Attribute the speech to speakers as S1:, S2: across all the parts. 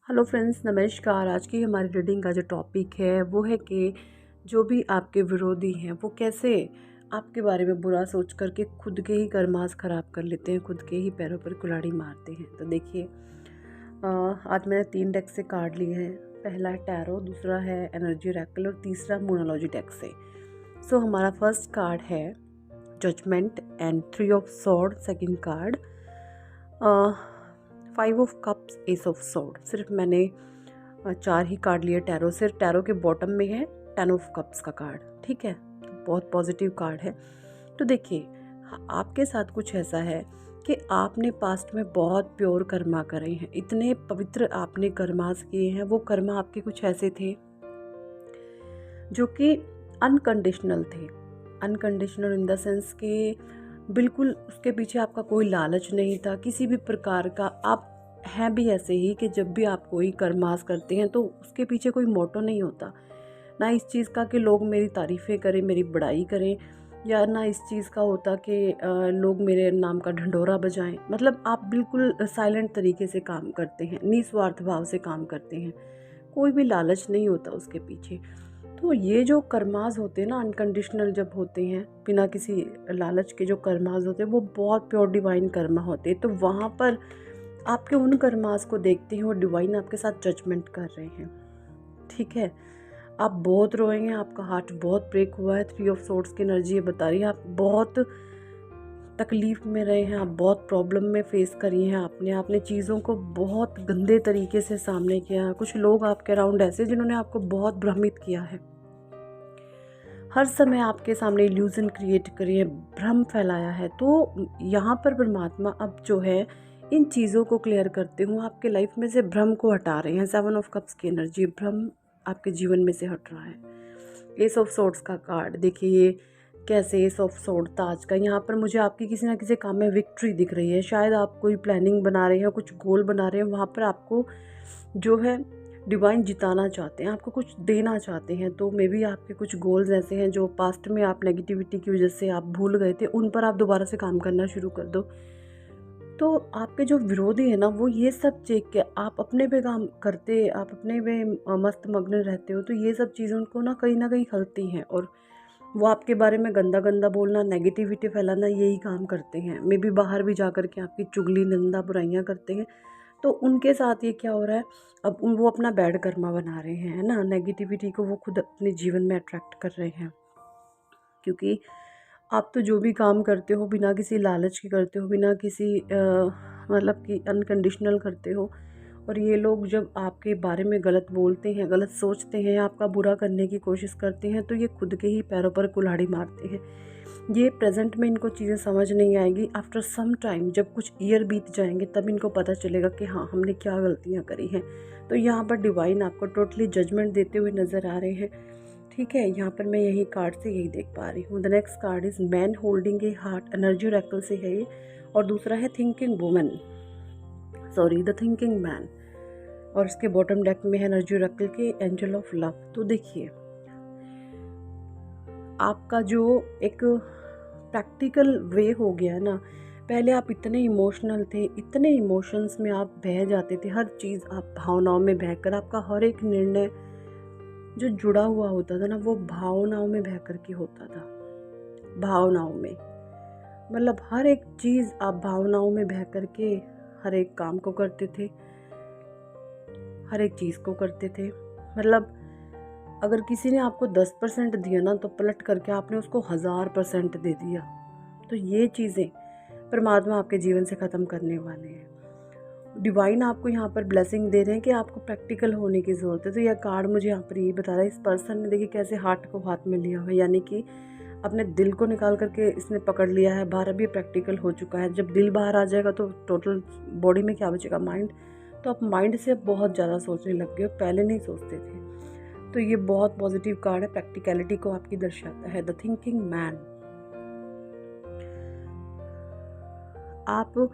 S1: Hello friends, नमस्कार। आज की हमारी रीडिंग का जो टॉपिक है वो है कि जो भी आपके विरोधी हैं वो कैसे आपके बारे में बुरा सोच कर के खुद के ही कर्मास ख़राब कर लेते हैं, खुद के ही पैरों पर कुल्हाड़ी मारते हैं। तो देखिए, आज मैंने 3 डेक से कार्ड लिए हैं। पहला है टैरो, दूसरा है एनर्जी रैकल और तीसरा मोनोलॉजी डेक से। सो हमारा फर्स्ट कार्ड है judgement and 3 of sword. Second card 5 of cups, ace of sword. सिर्फ मैंने 4 ही कार्ड लिए टैरो से। टैरो के बॉटम में है 10 ऑफ कप्स का कार्ड। ठीक है, तो बहुत पॉजिटिव कार्ड है। तो देखिए, आपके साथ कुछ ऐसा है कि आपने पास्ट में बहुत प्योर कर्मा करे हैं, इतने पवित्र आपने कर्मास किए हैं। वो कर्मा आपके कुछ ऐसे थे जो कि अनकंडीशनल थे। अनकंडीशनल इन द सेंस कि बिल्कुल उसके पीछे आपका कोई लालच नहीं था किसी भी प्रकार का। आप हैं भी ऐसे ही कि जब भी आप कोई कर्मास करते हैं तो उसके पीछे कोई मोटो नहीं होता, ना इस चीज़ का कि लोग मेरी तारीफ़ें करें, मेरी बड़ाई करें, या ना इस चीज़ का होता कि लोग मेरे नाम का ढंढोरा बजाएं। मतलब आप बिल्कुल साइलेंट तरीके से काम करते हैं, निस्वार्थ भाव से काम करते हैं, कोई भी लालच नहीं होता उसके पीछे। तो ये जो कर्मास होते हैं ना, अनकंडीशनल जब होते हैं, बिना किसी लालच के जो कर्मास होते हैं, वो बहुत प्योर डिवाइन कर्मा होते हैं। तो वहाँ पर आपके उन कर्मास को देखते हैं वो डिवाइन आपके साथ जजमेंट कर रहे हैं। ठीक है, आप बहुत रोएंगे, आपका हार्ट बहुत ब्रेक हुआ है। 3 ऑफ सोर्ड्स की एनर्जी ये बता रही है आप बहुत तकलीफ में रहे हैं, आप बहुत प्रॉब्लम में फेस करी हैं। आपने चीज़ों को बहुत गंदे तरीके से सामने किया। कुछ लोग आपके अराउंड ऐसे जिन्होंने आपको बहुत भ्रमित किया है, हर समय आपके सामने इल्यूजन क्रिएट करी है, भ्रम फैलाया है। तो यहाँ पर परमात्मा अब जो है इन चीज़ों को क्लियर करते हुए आपके लाइफ में से भ्रम को हटा रहे हैं। 7 ऑफ कप्स की एनर्जी, भ्रम आपके जीवन में से हट रहा है। एस ऑफ सोर्ड्स का कार्ड देखिए, ये कैसे एस ऑफ सोर्ड ताज का। यहाँ पर मुझे आपकी किसी ना किसी काम में विक्ट्री दिख रही है। शायद आप कोई प्लानिंग बना रहे हैं, कुछ गोल बना रहे हैं, वहाँ पर आपको जो है डिवाइन जिताना चाहते हैं, आपको कुछ देना चाहते हैं। तो मे बी आपके कुछ गोल्स ऐसे हैं जो पास्ट में आप नेगेटिविटी की वजह से आप भूल गए थे, उन पर आप दोबारा से काम करना शुरू कर दो। तो आपके जो विरोधी है ना, वो ये सब देख के आप अपने पे काम करते, आप अपने पे मस्त मग्न रहते हो, तो ये सब चीज़ें उनको ना कहीं खलती हैं और वो आपके बारे में गंदा गंदा बोलना, नेगेटिविटी फैलाना, यही काम करते हैं। मे बी बाहर भी जा कर के आपकी चुगली निंदा बुराइयां करते हैं। तो उनके साथ ये क्या हो रहा है, अब वो अपना बैड कर्मा बना रहे हैं, है ना। नेगेटिविटी को वो खुद अपने जीवन में अट्रैक्ट कर रहे हैं, क्योंकि आप तो जो भी काम करते हो बिना किसी लालच के करते हो, बिना किसी मतलब कि अनकंडीशनल करते हो। और ये लोग जब आपके बारे में गलत बोलते हैं, गलत सोचते हैं, आपका बुरा करने की कोशिश करते हैं, तो ये खुद के ही पैरों पर कुल्हाड़ी मारते हैं। ये प्रेजेंट में इनको चीज़ें समझ नहीं आएगी। आफ्टर सम टाइम, जब कुछ ईयर बीत जाएंगे, तब इनको पता चलेगा कि हाँ, हमने क्या गलतियाँ करी हैं। तो यहाँ पर डिवाइन आपको टोटली जजमेंट देते हुए नज़र आ रहे हैं। ठीक है, यहाँ पर मैं यही कार्ड से यही देख पा रही हूँ। The next card is man holding a heart, energy रैकल से है ये। और दूसरा है thinking woman, sorry the thinking man. और इसके बॉटम डेक में है एनर्जी रैकल के एंजल ऑफ लव। तो देखिए, आपका जो एक प्रैक्टिकल वे हो गया है ना, पहले आप इतने इमोशनल थे, इतने इमोशंस में आप बह जाते थे, हर चीज़ आप भावनाओं में बहकर, आपका हर एक निर्णय जो जुड़ा हुआ होता था ना, वो भावनाओं में बह कर के होता था। भावनाओं में मतलब हर एक चीज़ आप भावनाओं में बह कर के हर एक काम को करते थे, हर एक चीज़ को करते थे। मतलब अगर किसी ने आपको 10% दिया ना, तो पलट करके आपने उसको 1000% दे दिया। तो ये चीज़ें परमात्मा आपके जीवन से ख़त्म करने वाले हैं। डिवाइन आपको यहाँ पर ब्लेसिंग दे रहे हैं कि आपको प्रैक्टिकल होने की ज़रूरत है। तो यह कार्ड मुझे यहाँ पर ये बता रहा है, इस पर्सन ने देखिए कैसे हार्ट को हाथ में लिया हुआ है, यानी कि अपने दिल को निकाल करके इसने पकड़ लिया है बाहर। अभी प्रैक्टिकल हो चुका है। जब दिल बाहर आ जाएगा तो टोटल बॉडी में क्या बचेगा, माइंड। तो आप माइंड से बहुत ज़्यादा सोचने लग गए हो, पहले नहीं सोचते थे। तो ये बहुत पॉजिटिव कार्ड है, प्रैक्टिकलिटी को आपकी दर्शाता है। The thinking man. आप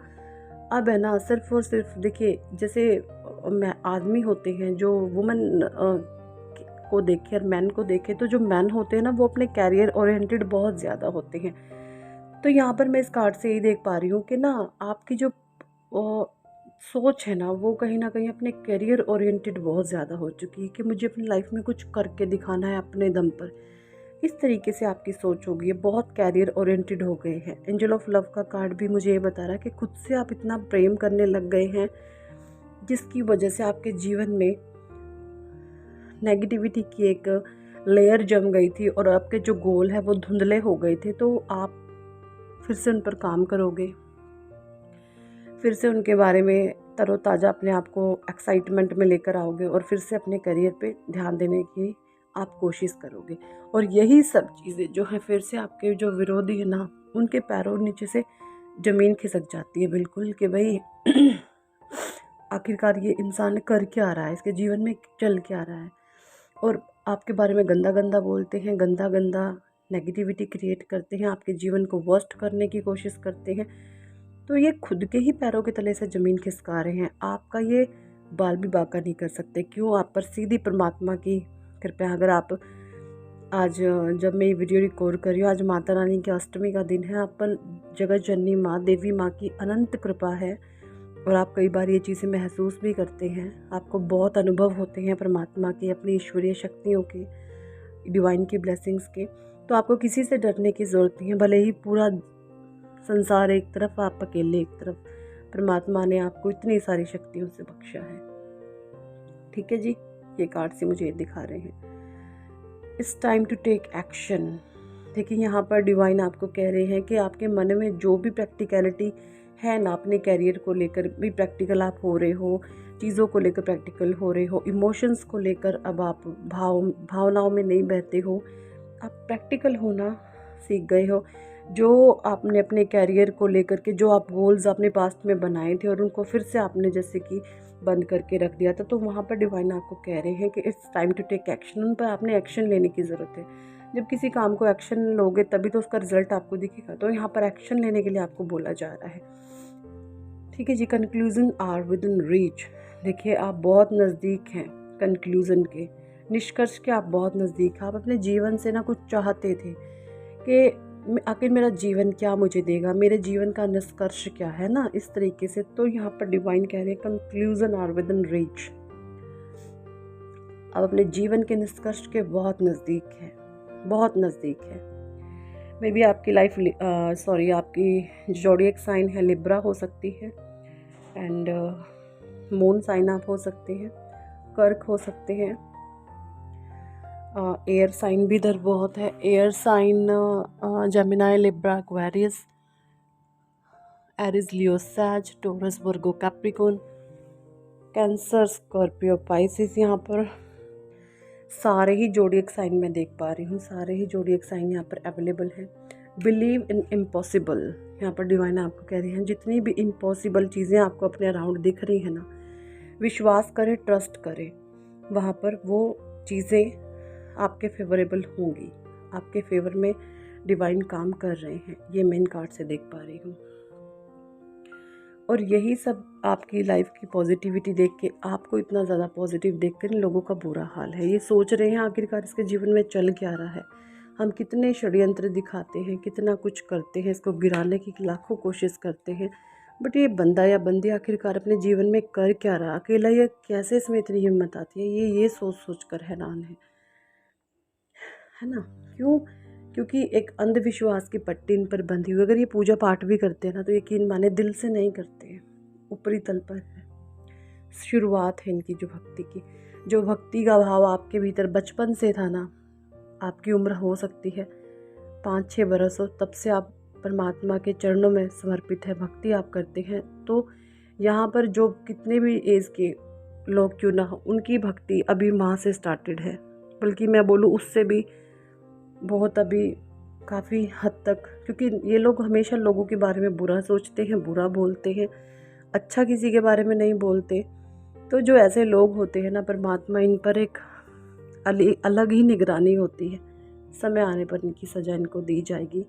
S1: अब है ना, सिर्फ और सिर्फ देखिए, जैसे आदमी होते हैं जो वुमन को देखे और मैन को देखे, तो जो मैन होते हैं ना, वो अपने कैरियर ओरिएंटेड बहुत ज़्यादा होते हैं। तो यहाँ पर मैं इस कार्ड से यही देख पा रही हूँ कि ना, आपकी जो सोच है ना वो कहीं न कहीं अपने करियर ओरिएंटेड बहुत ज़्यादा हो चुकी है कि मुझे अपनी लाइफ में कुछ करके दिखाना है अपने दम पर। इस तरीके से आपकी सोच हो गई है, बहुत करियर ओरिएंटेड हो गए हैं। एंजल ऑफ लव का कार्ड भी मुझे ये बता रहा है कि खुद से आप इतना प्रेम करने लग गए हैं, जिसकी वजह से आपके जीवन में नेगेटिविटी की एक लेयर जम गई थी और आपके जो गोल है वो धुंधले हो गए थे। तो आप फिर से उन पर काम करोगे, फिर से उनके बारे में तरोताज़ा अपने आप को एक्साइटमेंट में लेकर आओगे और फिर से अपने करियर पे ध्यान देने की आप कोशिश करोगे। और यही सब चीज़ें जो है फिर से आपके जो विरोधी है ना, उनके पैरों नीचे से ज़मीन खिसक जाती है बिल्कुल कि भाई आखिरकार ये इंसान कर क्या रहा है, इसके जीवन में चल क्या रहा है। और आपके बारे में गंदा गंदा बोलते हैं, गंदा गंदा नेगेटिविटी क्रिएट करते हैं, आपके जीवन को वर्स्ट करने की कोशिश करते हैं। तो ये खुद के ही पैरों के तले से ज़मीन खिसका रहे हैं। आपका ये बाल भी बांका नहीं कर सकते। क्यों? आप पर सीधी परमात्मा की कृपया। अगर आप आज जब मैं ये वीडियो रिकॉर्ड कर रही हूँ, आज माता रानी की अष्टमी का दिन है। आप पर जगत जननी माँ, देवी माँ की अनंत कृपा है और आप कई बार ये चीज़ें महसूस भी करते हैं। आपको बहुत अनुभव होते हैं परमात्मा के, अपनी ईश्वरीय शक्तियों के, डिवाइन की ब्लेसिंग्स के। तो आपको किसी से डरने की ज़रूरत नहीं है। भले ही पूरा संसार एक तरफ, आप अकेले एक तरफ, परमात्मा ने आपको इतनी सारी शक्तियों से बख्शा है। ठीक है जी, ये कार्ड से मुझे दिखा रहे हैं it's time to take action. देखिए यहाँ पर डिवाइन आपको कह रहे हैं कि आपके मन में जो भी प्रैक्टिकलिटी है ना, अपने कैरियर को लेकर भी प्रैक्टिकल आप हो रहे हो, चीज़ों को लेकर प्रैक्टिकल हो रहे हो, इमोशंस को लेकर अब आप भावनाओं में नहीं बहते हो, आप प्रैक्टिकल होना सीख गए हो। जो आपने अपने कैरियर को लेकर के जो आप गोल्स अपने पास्ट में बनाए थे और उनको फिर से आपने जैसे कि बंद करके रख दिया था, तो वहाँ पर डिवाइन आपको कह रहे हैं कि it's time to take action. उन पर आपने एक्शन लेने की ज़रूरत है। जब किसी काम को एक्शन लोगे तभी तो उसका रिजल्ट आपको दिखेगा। तो यहाँ पर एक्शन लेने के लिए आपको बोला जा रहा है। ठीक है जी, conclusion are within reach. देखिए आप बहुत नज़दीक हैं कंक्लूजन के, निष्कर्ष के आप बहुत नज़दीक हैं। आप अपने जीवन से ना कुछ चाहते थे कि आखिर मेरा जीवन क्या मुझे देगा, मेरे जीवन का निष्कर्ष क्या है ना, इस तरीके से। तो यहाँ पर डिवाइन कह रहे हैं conclusion are within reach. आप अपने जीवन के निष्कर्ष के बहुत नज़दीक हैं, बहुत नज़दीक है। मे बी आपकी लाइफ आपकी ज़ोडिएक साइन है लिब्रा हो सकती है, एंड मून साइन आप हो सकते हैं, कर्क हो सकते हैं। एयर साइन भी इधर बहुत है। Air sign Gemini, Libra, Aquarius, Aries, Leo, Sag, Taurus, Virgo, Capricorn, Cancer, Scorpio, Pisces. यहाँ पर सारे ही ज़ोडिएक साइन मैं देख पा रही हूँ, सारे ही ज़ोडिएक साइन यहाँ पर अवेलेबल है। Believe in impossible. यहाँ पर डिवाइन आपको कह रहे हैं जितनी भी इम्पॉसिबल चीज़ें आपको अपने अराउंड दिख रही हैं ना, विश्वास करें, ट्रस्ट करें, वहाँ पर वो चीज़ें आपके फेवरेबल होंगी, आपके फेवर में डिवाइन काम कर रहे हैं। ये मेन कार्ड से देख पा रही हूँ। और यही सब आपकी लाइफ की पॉजिटिविटी देख के, आपको इतना ज़्यादा पॉजिटिव देखकर इन लोगों का बुरा हाल है। ये सोच रहे हैं आखिरकार इसके जीवन में चल क्या रहा है। हम कितने षड्यंत्र दिखाते हैं, कितना कुछ करते हैं, इसको गिराने की लाखों कोशिश करते हैं, बट ये बंदा या बंदी आखिरकार अपने जीवन में कर क्या रहा, अकेला ये कैसे इसमें इतनी हिम्मत आती है, ये सोच सोच कर हैरान है ना। क्यों? क्योंकि एक अंधविश्वास की पट्टी इन पर बंधी हुई। अगर ये पूजा पाठ भी करते हैं ना, तो यकीन माने दिल से नहीं करते हैं, ऊपरी तल पर है। शुरुआत है इनकी जो भक्ति की, जो भक्ति का भाव आपके भीतर बचपन से था ना, आपकी उम्र हो सकती है 5-6 बरस हो, तब से आप परमात्मा के चरणों में समर्पित है, भक्ति आप करते हैं। तो यहाँ पर जो कितने भी एज के लोग क्यों ना हो, उनकी भक्ति अभी माँ से स्टार्टेड है, बल्कि मैं बोलूँ उससे भी बहुत अभी काफ़ी हद तक। क्योंकि ये लोग हमेशा लोगों के बारे में बुरा सोचते हैं, बुरा बोलते हैं, अच्छा किसी के बारे में नहीं बोलते। तो जो ऐसे लोग होते हैं ना, परमात्मा इन पर एक अलग ही निगरानी होती है। समय आने पर इनकी सज़ा इनको दी जाएगी।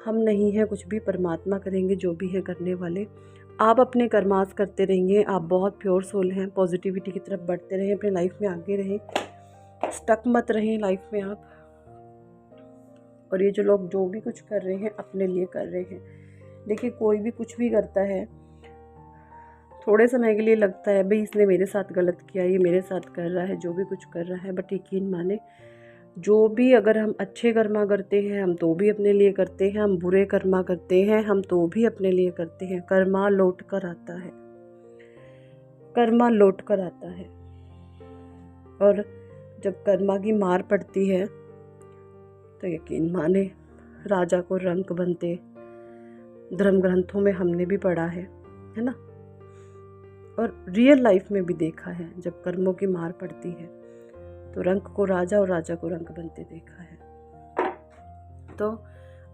S1: हम नहीं हैं कुछ भी, परमात्मा करेंगे जो भी है करने वाले। आप अपने कर्मास करते रहेंगे, आप बहुत प्योर सोल हैं, पॉजिटिविटी की तरफ बढ़ते रहें, अपनी लाइफ में आगे रहें, स्टक मत रहें लाइफ में आप। और ये जो लोग जो भी कुछ कर रहे हैं अपने लिए कर रहे हैं। देखिए कोई भी कुछ भी करता है, थोड़े समय के लिए लगता है भाई इसने मेरे साथ गलत किया, ये मेरे साथ कर रहा है, जो भी कुछ कर रहा है, बट यकीन माने जो भी अगर हम अच्छे कर्मा करते हैं हम तो भी अपने लिए करते हैं, हम बुरे कर्मा करते हैं हम तो भी अपने लिए करते हैं। कर्मा लौट कर आता है, कर्मा लौट कर आता है। और जब कर्मा की मार पड़ती है तो यकीन माने राजा को रंक बनते, धर्म ग्रंथों में हमने भी पढ़ा है ना, और रियल लाइफ में भी देखा है। जब कर्मों की मार पड़ती है तो रंक को राजा और राजा को रंक बनते देखा है। तो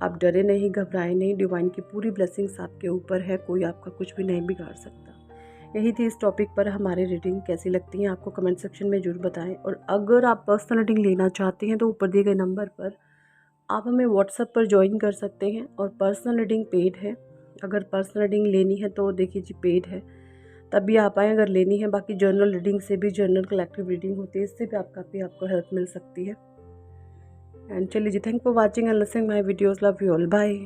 S1: आप डरे नहीं, घबराए नहीं, डिवाइन की पूरी ब्लेसिंग्स आपके ऊपर है, कोई आपका कुछ भी नहीं बिगाड़ सकता। यही थी इस टॉपिक पर हमारी रीडिंग। कैसी लगती है आपको कमेंट सेक्शन में जरूर बताएं। और अगर आप पर्सनल रीडिंग लेना चाहते हैं तो ऊपर दिए गए नंबर पर आप हमें व्हाट्सएप पर ज्वाइन कर सकते हैं। और पर्सनल रीडिंग पेड है, अगर पर्सनल रीडिंग लेनी है तो देखिए जी पेड है, तभी आप आएँ अगर लेनी है। बाकी जर्नल रीडिंग से भी, जर्नल कलेक्टिव रीडिंग होती है, इससे भी आपको हेल्प मिल सकती है। एंड चलिए जी, thank for watching and listening my videos. Love you all, bye.